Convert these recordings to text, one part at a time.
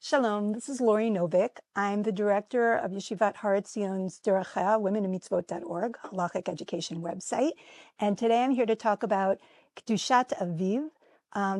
Shalom, this is Laurie Novick. I'm the director of Yeshivat HaRetzion's derive, womenandmitzvot.org, halakhic education website. And today I'm here to talk about Kedushat Aviv,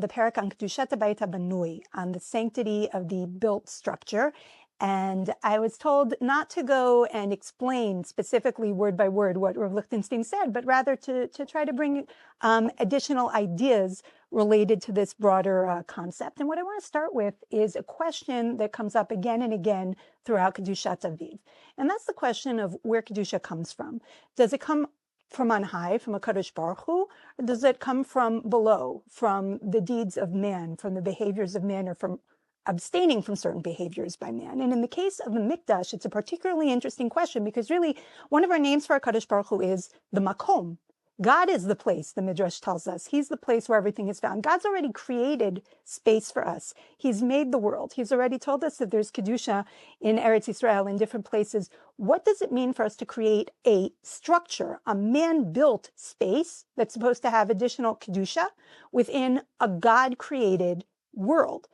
the parak on Kedushat Beit HaBanui, on the sanctity of the built structure. And I was told not to go and explain specifically word by word what Rav Lichtenstein said, but rather to try to bring additional ideas related to this broader concept. And what I want to start with is a question that comes up again and again throughout Kedushat Aviv. And that's the question of where Kedusha comes from. Does it come from on high, from a Kadosh Baruch Hu, or does it come from below, from the deeds of man, from the behaviors of man, or from abstaining from certain behaviors by man? And in the case of the Mikdash, it's a particularly interesting question because really one of our names for our Kadosh Baruch Hu is the Makom. God is the place, the Midrash tells us. He's the place where everything is found. God's already created space for us. He's made the world. He's already told us that there's Kedusha in Eretz Yisrael in different places. What does it mean for us to create a structure, a man-built space that's supposed to have additional Kedusha within a God-created world?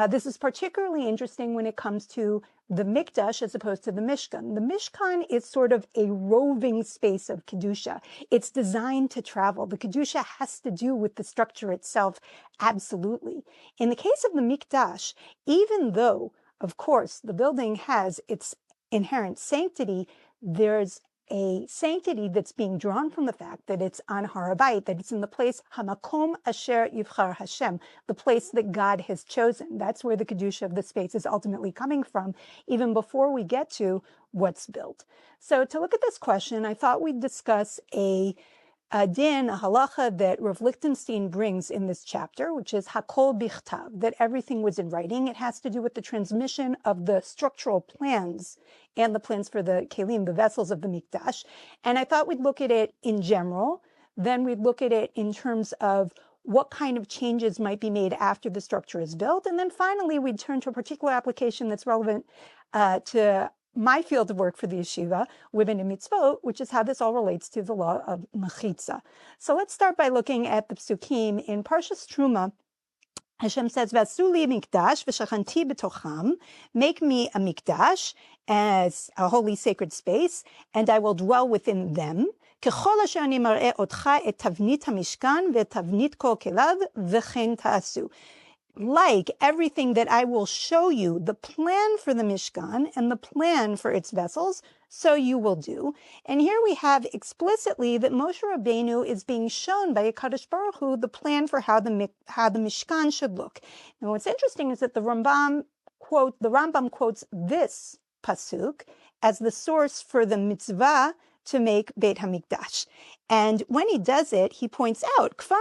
This is particularly interesting when it comes to the Mikdash as opposed to the Mishkan. The Mishkan is sort of a roving space of Kedusha. It's designed to travel. The Kedusha has to do with the structure itself, absolutely. In the case of the Mikdash, even though, of course, the building has its inherent sanctity, there's a sanctity that's being drawn from the fact that it's on HaBayit, that it's in the place Hamakom Asher Yivchar Hashem, the place that God has chosen. That's where the Kedusha of the space is ultimately coming from, even before we get to what's built. So to look at this question, I thought we'd discuss a din, a halacha that Rav Lichtenstein brings in this chapter, which is hakol bichtav, that everything was in writing. It has to do with the transmission of the structural plans and the plans for the kelim, the vessels of the Mikdash. And I thought we'd look at it in general. Then we'd look at it in terms of what kind of changes might be made after the structure is built. And then finally, we'd turn to a particular application that's relevant to my field of work for the yeshiva, women in mitzvot, which is how this all relates to the law of mechitza. So let's start by looking at the psukim in Parshas Truma. Hashem says, "V'asu li mikdash v'shachanti b'tocham." Make me a mikdash as a holy sacred space, and I will dwell within them. ככל אשר אני מראה אותך את תבנית המשכן ואת תבנית כל כליו וכן תעשו. Like everything that I will show you, the plan for the Mishkan and the plan for its vessels, so you will do. And here we have explicitly that Moshe Rabbeinu is being shown by Kadosh Baruch Hu the plan for how the Mishkan should look. Now, what's interesting is that the Rambam quotes this pasuk as the source for the mitzvah to make Beit HaMikdash. And when he does it, he points out, the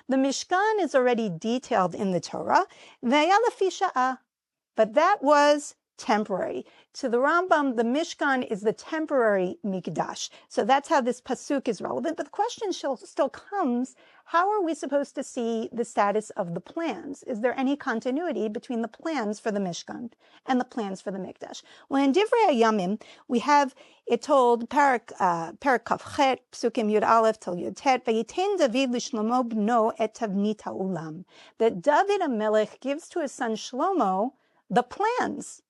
Mishkan is already detailed in the Torah, but that was temporary. To the Rambam, the Mishkan is the temporary Mikdash. So that's how this pasuk is relevant. But the question still comes, how are we supposed to see the status of the plans? Is there any continuity between the plans for the Mishkan and the plans for the Mikdash? Well, in Divrei Hayamim, we have it told, parak kafchet, psukim yud aleph till yud tet, vayiten David l'shlomo bno et tavnit ha'ulam. That David HaMelech gives to his son Shlomo the plans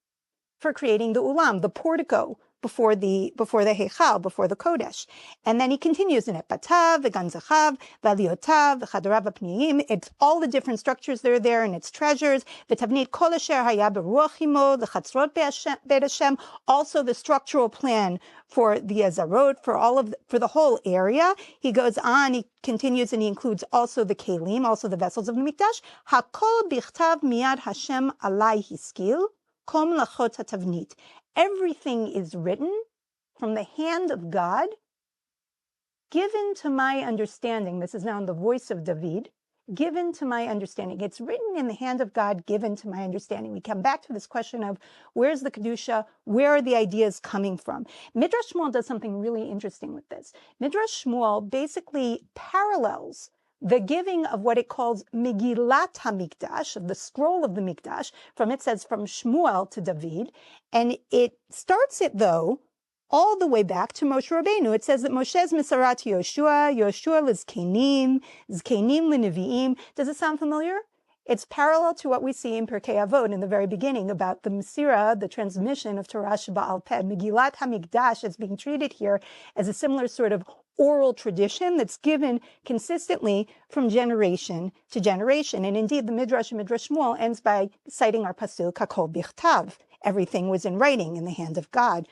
for creating the ulam, the portico, before the Heichal, before the Kodesh. And then he continues in it, Batav, V'ganzachav, V'aliotav, V'chadarav Apniyim. It's all the different structures that are there and its treasures. V'tavnit kol asher haya beruach imo, V'chatzrot Beit Hashem. Also the structural plan for the Azarot, for the whole area. He goes on, he continues, and he includes also the kelim, also the vessels of the Mikdash. Hakol bichtav miyad Hashem alai hiskil, kom lachot hatavnit. Everything is written from the hand of God, given to my understanding. This is now in the voice of David, given to my understanding. It's written in the hand of God, given to my understanding. We come back to this question of where's the Kedusha, where are the ideas coming from? Midrash Shmuel does something really interesting with this. Midrash Shmuel basically parallels the giving of what it calls Megillat HaMikdash, of the scroll of the Mikdash, it says from Shmuel to David, and it starts it, though, all the way back to Moshe Rabbeinu. It says that Moshe's Misarat Yoshua, Yoshua l'Zkenim, Zkenim l'Nevi'im. Does it sound familiar? It's parallel to what we see in Pirkei Avot in the very beginning about the Mesira, the transmission of Torah Sheba'al Peh. Megillat HaMikdash is being treated here as a similar sort of oral tradition that's given consistently from generation to generation. And indeed, the Midrash Shmuel ends by citing our pasuk, Hakol Bichtav. Everything was in writing in the hand of God.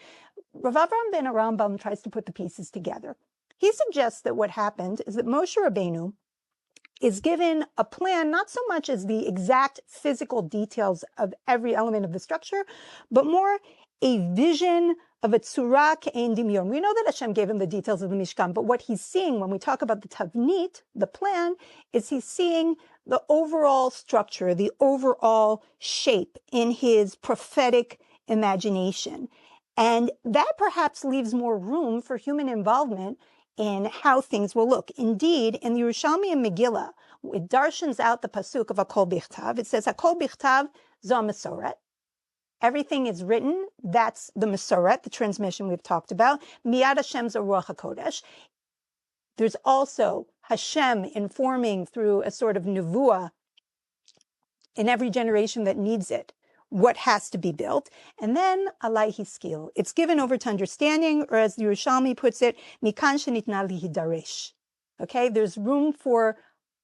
Rav Avram ben Arambam tries to put the pieces together. He suggests that what happened is that Moshe Rabbeinu is given a plan, not so much as the exact physical details of every element of the structure, but more a vision of a tzura ke'en dimyon. We know that Hashem gave him the details of the Mishkan, but what he's seeing when we talk about the tavnit, the plan, is he's seeing the overall structure, the overall shape in his prophetic imagination. And that perhaps leaves more room for human involvement in how things will look. Indeed, in the Yerushalmi and Megillah, it darshans out the pasuk of Hakol Bichtav. It says, Hakol Bichtav zo Masoret. Everything is written. That's the Masoret, the transmission we've talked about. Miyad Hashem zo Ruach HaKodesh. There's also Hashem informing through a sort of nevuah in every generation that needs it what has to be built. And then alai hiskil. It's given over to understanding, or as the Yerushalmi puts it, mikan shenitna lihidaresh. Okay, there's room for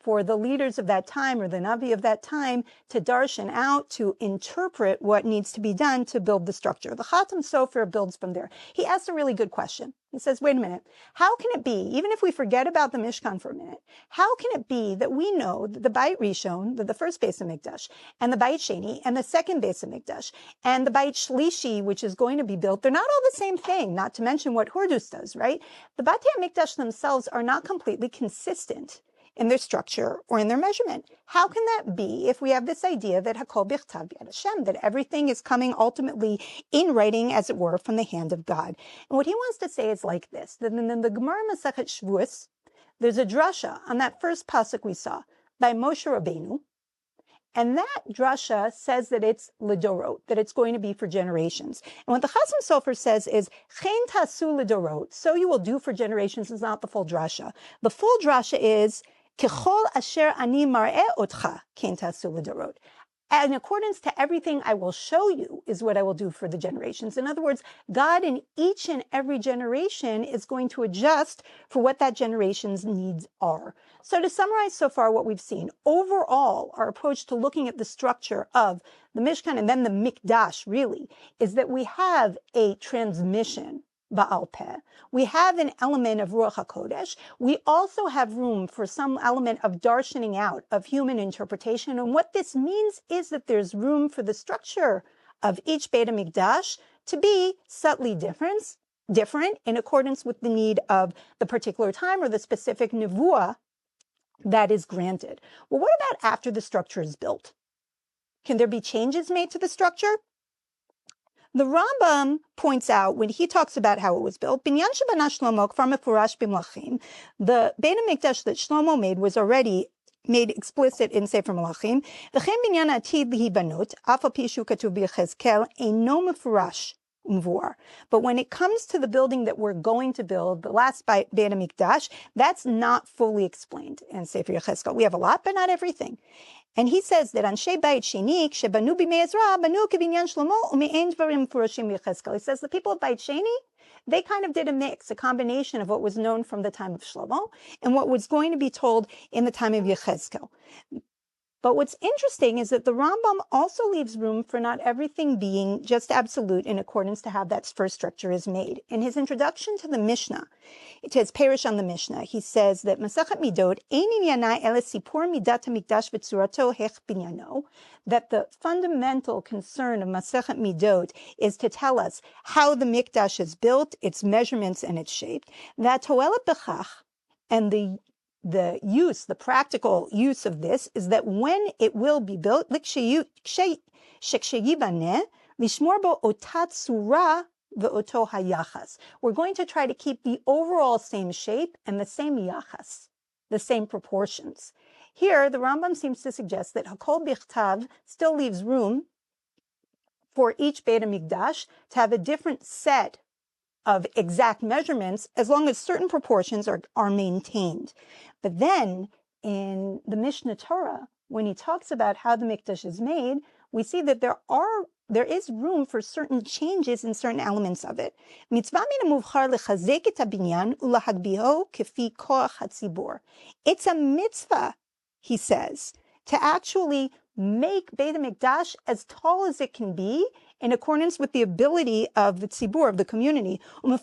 the leaders of that time, or the Navi of that time, to darshan out, to interpret what needs to be done to build the structure. The Chatam Sofer builds from there. He asks a really good question. He says, wait a minute, how can it be, even if we forget about the Mishkan for a minute, how can it be that we know that the Beit Rishon, the first Beit HaMikdash, and the Beit Sheni, and the second Beit HaMikdash, and the Beit Shlishi, which is going to be built, they're not all the same thing, not to mention what Hordus does, right? The Beit HaMikdash themselves are not completely consistent in their structure or in their measurement. How can that be if we have this idea that Hakol Bichtav Yad Hashem, that everything is coming ultimately in writing, as it were, from the hand of God? And what he wants to say is like this, that in the Gemara Masechet Shavuos, there's a drasha on that first pasuk we saw by Moshe Rabbeinu, and that drasha says that it's lidorot, that it's going to be for generations. And what the Chasam Sofer says is, chen tasu lidorot, so you will do for generations, is not the full drasha. The full drasha is, Kechol asher ani mar'eh otcha ken tasu lidorot. In accordance to everything I will show you is what I will do for the generations. In other words, God in each and every generation is going to adjust for what that generation's needs are. So to summarize so far what we've seen, overall, our approach to looking at the structure of the Mishkan and then the Mikdash really is that we have a transmission Ba'al Peh. We have an element of Ruach HaKodesh. We also have room for some element of darshaning out, of human interpretation. And what this means is that there's room for the structure of each Beit HaMikdash to be subtly different in accordance with the need of the particular time or the specific nevuah that is granted. Well, what about after the structure is built? Can there be changes made to the structure? The Rambam points out, when he talks about how it was built, Binyan shebana Shlomo kfar mefurash b'Melachim, the Beit HaMikdash that Shlomo made was already made explicit in Sefer Melachim. V'chein binyan atid lihibanot, af al pi shu katuv b'Yechezkel, eino mefurash umvuar. But when it comes to the building that we're going to build, the last Beit HaMikdash, that's not fully explained in Sefer Yechezkel. We have a lot, but not everything. And he says that Anshe Beit Sheni, Shebanu B'mei Ezra, Banu K'binyan Shlomo, U'me'en Dvarim Mefurashim Yechezkel. He says the people of Beit Sheni, they kind of did a mix, a combination of what was known from the time of Shlomo and what was going to be told in the time of Yechezkel. But what's interesting is that the Rambam also leaves room for not everything being just absolute in accordance to how that first structure is made. In his introduction to the Mishnah, to his parish on the Mishnah, he says that Masachet Midot ein inyanai ele sipur midat hamikdash v'tzurato hech binyano, that the fundamental concern of Masachet Midot is to tell us how the Mikdash is built, its measurements and its shape. That toelet bechach, and the practical use of this is that when it will be built, lishmor bo otat surah ve'oto hayachas. We're going to try to keep the overall same shape and the same yachas, the same proportions. Here, the Rambam seems to suggest that Hakol Bichtav still leaves room for each Beit HaMikdash to have a different set of exact measurements as long as certain proportions are maintained. But then in the Mishnah Torah, when he talks about how the Mikdash is made, we see that there is room for certain changes in certain elements of it. Mitzvah min hamuvchar lechazek et habinyan ulahagbiho kefi koach hatzibur. It's a mitzvah, he says, to actually make Beit HaMikdash as tall as it can be in accordance with the ability of the tzibur, of the community. And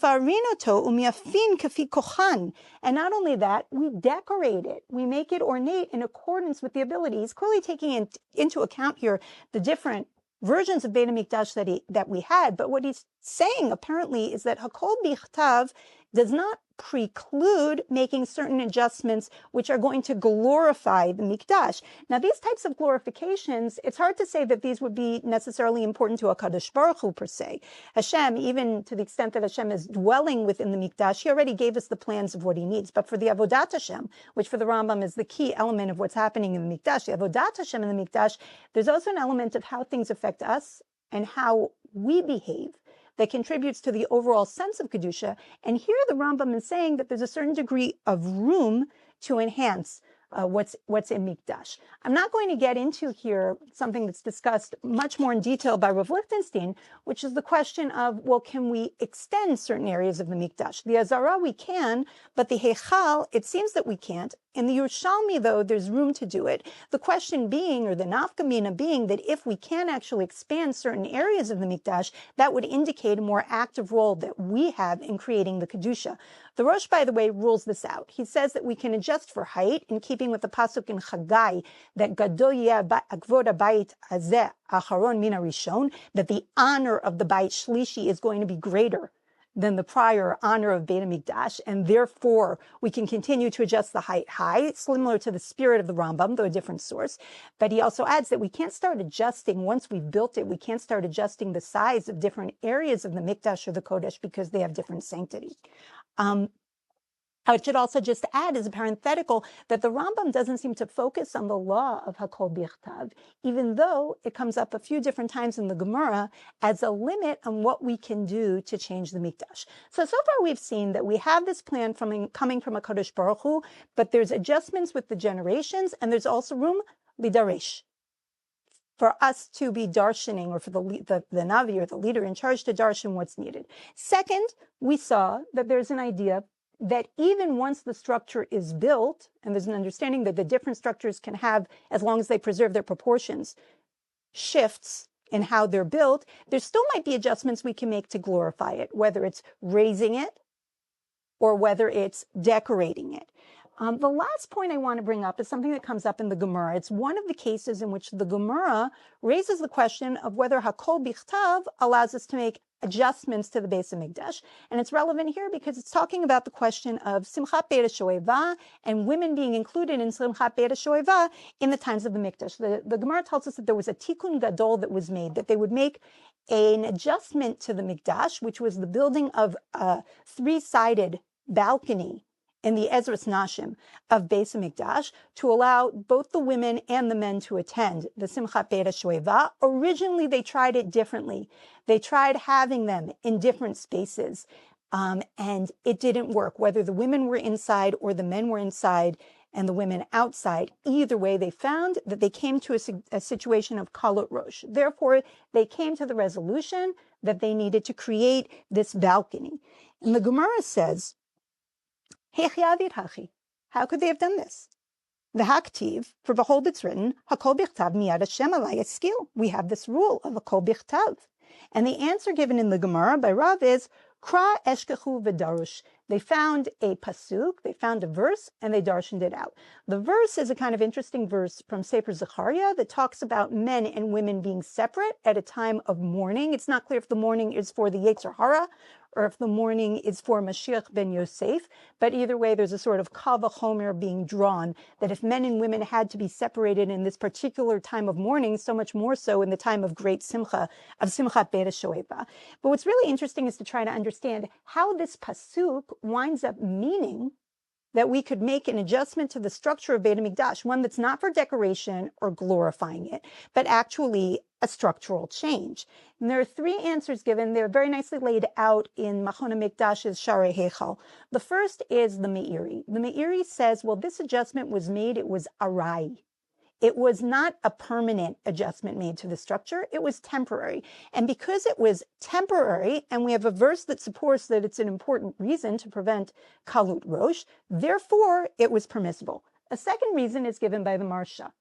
not only that, we decorate it. We make it ornate in accordance with the ability. He's clearly taking into account here the different versions of Beit HaMikdash that we had. But what he's saying apparently is that Hakol Bichtav does not preclude making certain adjustments which are going to glorify the Mikdash. Now, these types of glorifications, it's hard to say that these would be necessarily important to HaKadosh Baruch Hu per se. Hashem, even to the extent that Hashem is dwelling within the Mikdash, he already gave us the plans of what he needs. But for the Avodat Hashem, which for the Rambam is the key element of what's happening in the Mikdash, the Avodat Hashem in the Mikdash, there's also an element of how things affect us and how we behave that contributes to the overall sense of Kedusha. And here the Rambam is saying that there's a certain degree of room to enhance what's in Mikdash. I'm not going to get into here something that's discussed much more in detail by Rav Lichtenstein, which is the question of, well, can we extend certain areas of the Mikdash? The Azara we can, but the Heichal, it seems that we can't. In the Yerushalmi, though, there's room to do it. The question being, or the nafkamina being, that if we can actually expand certain areas of the Mikdash, that would indicate a more active role that we have in creating the Kedusha. The Rosh, by the way, rules this out. He says that we can adjust for height, in keeping with the pasuk in Chagai, that Gadol yeh akvod HaBayit hazeh acharon min harishon, that the honor of the Bayit Shlishi is going to be greater than the prior honor of Beit HaMikdash, and therefore we can continue to adjust the height high, similar to the spirit of the Rambam, though a different source. But he also adds that we can't start adjusting, once we've built it, we can't start adjusting the size of different areas of the Mikdash or the Kodesh because they have different sanctity. I should also just add as a parenthetical that the Rambam doesn't seem to focus on the law of Hakol Bichtav, even though it comes up a few different times in the Gemara as a limit on what we can do to change the Mikdash. So far we've seen that we have this plan coming from HaKadosh Baruch Hu, but there's adjustments with the generations, and there's also room lidaresh, for us to be darshaning, or for the Navi or the leader in charge to darshan what's needed. Second, we saw that there's an idea that even once the structure is built, and there's an understanding that the different structures can have, as long as they preserve their proportions, shifts in how they're built, there still might be adjustments we can make to glorify it, whether it's raising it or whether it's decorating it. The last point I want to bring up is something that comes up in the Gemara. It's one of the cases in which the Gemara raises the question of whether Hakol Bichtav allows us to make adjustments to the Beis HaMikdash. And it's relevant here because it's talking about the question of Simchat Beit HaShoeva and women being included in Simchat Beit HaShoeva in the times of the Mikdash. The Gemara tells us that there was a tikkun gadol that was made, that they would make an adjustment to the Mikdash, which was the building of a three-sided balcony in the Ezras Nashim of Beis HaMikdash to allow both the women and the men to attend the Simchat Beit HaShoeva. Originally, they tried it differently. They tried having them in different spaces, and it didn't work, whether the women were inside or the men were inside and the women outside. Either way, they found that they came to a situation of kalut rosh. Therefore, they came to the resolution that they needed to create this balcony. And the Gemara says, how could they have done this? The haktiv, for behold, it's written, Hakol bichtav miyad Hashem alai eskil. We have this rule of Hakol bichtav. And the answer given in the Gemara by Rav is, Kra eshkechu v'darush. They found a pasuk, they found a verse, and they darshaned it out. The verse is a kind of interesting verse from Sefer Zechariah that talks about men and women being separate at a time of mourning. It's not clear if the mourning is for the Yetzer Hara or if the mourning is for Mashiach ben Yosef, but either way, there's a sort of kal v'chomer being drawn that if men and women had to be separated in this particular time of mourning, so much more so in the time of great simcha, of Simchat Beit HaShoeva. But what's really interesting is to try to understand how this pasuk winds up meaning that we could make an adjustment to the structure of Beit HaMikdash, one that's not for decoration or glorifying it, but actually a structural change. And there are three answers given. They're very nicely laid out in Machon HaMikdash's Sharei Heichal. The first is the Meiri. The Meiri says, well, this adjustment was made, it was arai. It was not a permanent adjustment made to the structure, it was temporary. And because it was temporary, and we have a verse that supports that it's an important reason to prevent kalut rosh, therefore it was permissible. A second reason is given by the Marsha.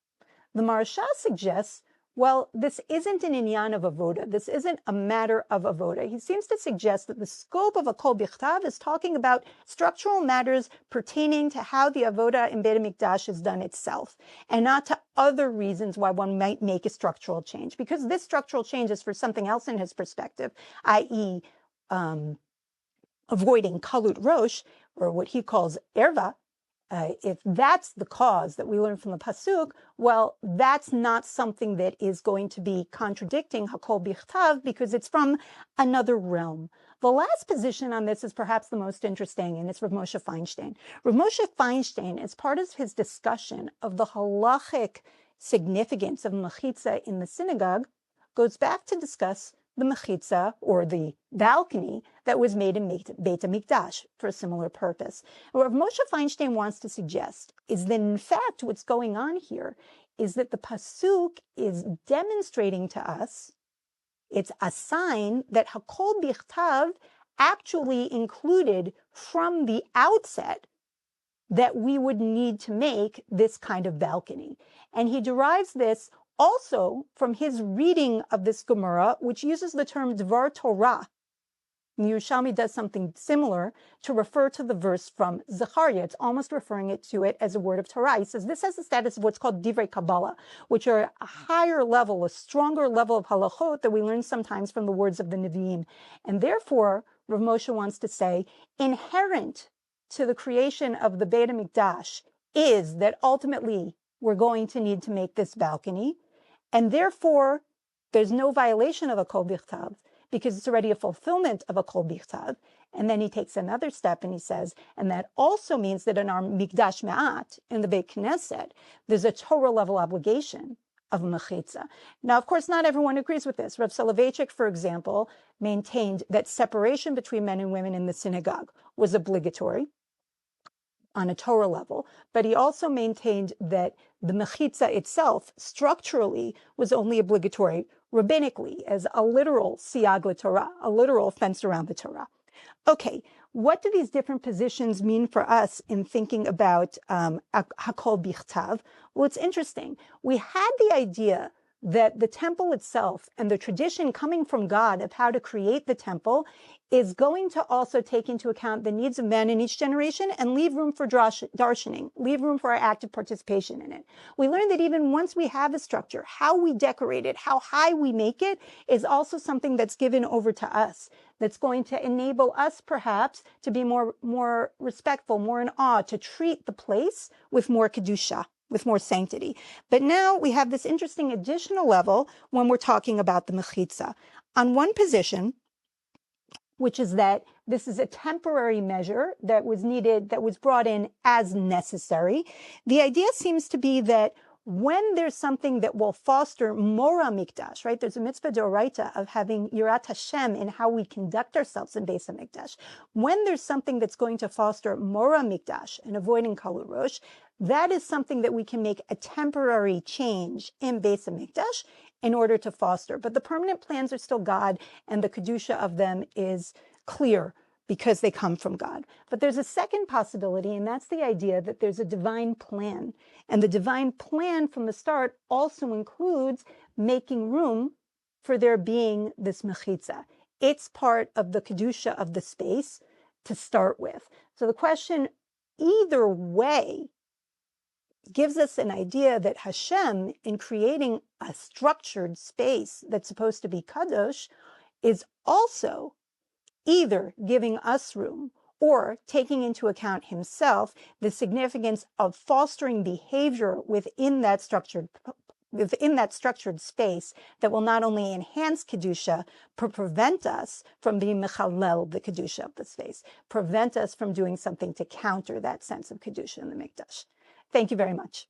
The Marsha suggests, well, this isn't an inyan of avoda. This isn't a matter of avoda. He seems to suggest that the scope of a kol bichtav is talking about structural matters pertaining to how the avoda in Beit HaMikdash is done itself, and not to other reasons why one might make a structural change. Because this structural change is for something else in his perspective, i.e., avoiding kalut rosh, or what he calls erva. If that's the cause that we learn from the pasuk, well, that's not something that is going to be contradicting hakol bichtav because it's from another realm. The last position on this is perhaps the most interesting, and it's Rav Moshe Feinstein. Rav Moshe Feinstein, as part of his discussion of the halakhic significance of mechitza in the synagogue, goes back to discuss the mechitza, or the balcony, that was made in Beit HaMikdash for a similar purpose. And what Moshe Feinstein wants to suggest is that, in fact, what's going on here is that the pasuk is demonstrating to us, it's a sign that hakol bichtav actually included from the outset that we would need to make this kind of balcony. And he derives this also from his reading of this Gemara, which uses the term dvar Torah. Yerushalmi does something similar to refer to the verse from Zechariah. It's almost referring to it as a word of Torah. He says this has the status of what's called divrei Kabbalah, which are a higher level, a stronger level of halachot that we learn sometimes from the words of the Nevi'im. And therefore, Rav Moshe wants to say, inherent to the creation of the Beit HaMikdash is that ultimately we're going to need to make this balcony. And therefore, there's no violation of a kol bichtav because it's already a fulfillment of a kol bichtav. And then he takes another step and he says, and that also means that in our mikdash me'at, in the Beit Knesset, there's a Torah level obligation of mechitza. Now, of course, not everyone agrees with this. Rav Soloveitchik, for example, maintained that separation between men and women in the synagogue was obligatory on a Torah level, but he also maintained that the mechitza itself structurally was only obligatory rabbinically as a literal siyag l'Torah, a literal fence around the Torah. Okay, what do these different positions mean for us in thinking about hakol bichtav? Well, it's interesting. We had the idea that the temple itself and the tradition coming from God of how to create the temple is going to also take into account the needs of men in each generation and leave room for darshaning, leave room for our active participation in it. We learned that even once we have a structure, how we decorate it, how high we make it is also something that's given over to us, that's going to enable us perhaps to be more respectful, more in awe, to treat the place with more kedusha, with more sanctity. But now we have this interesting additional level when we're talking about the mechitza. On one position, which is that this is a temporary measure that was needed, that was brought in as necessary, the idea seems to be that when there's something that will foster mora mikdash, right? There's a mitzvah d'oraita of having yirat Hashem in how we conduct ourselves in Beit HaMikdash. When there's something that's going to foster mora mikdash and avoiding kalut rosh, that is something that we can make a temporary change in Beit HaMikdash in order to foster. But the permanent plans are still God, and the kedusha of them is clear because they come from God. But there's a second possibility, and that's the idea that there's a divine plan. And the divine plan from the start also includes making room for there being this mechitza. It's part of the kedusha of the space to start with. So the question, either way, gives us an idea that Hashem, in creating a structured space that's supposed to be kadosh, is also either giving us room or taking into account himself the significance of fostering behavior within that structured space that will not only enhance kedusha, but prevent us from being mechalel the kedusha of the space, prevent us from doing something to counter that sense of kedusha in the mikdash. Thank you very much.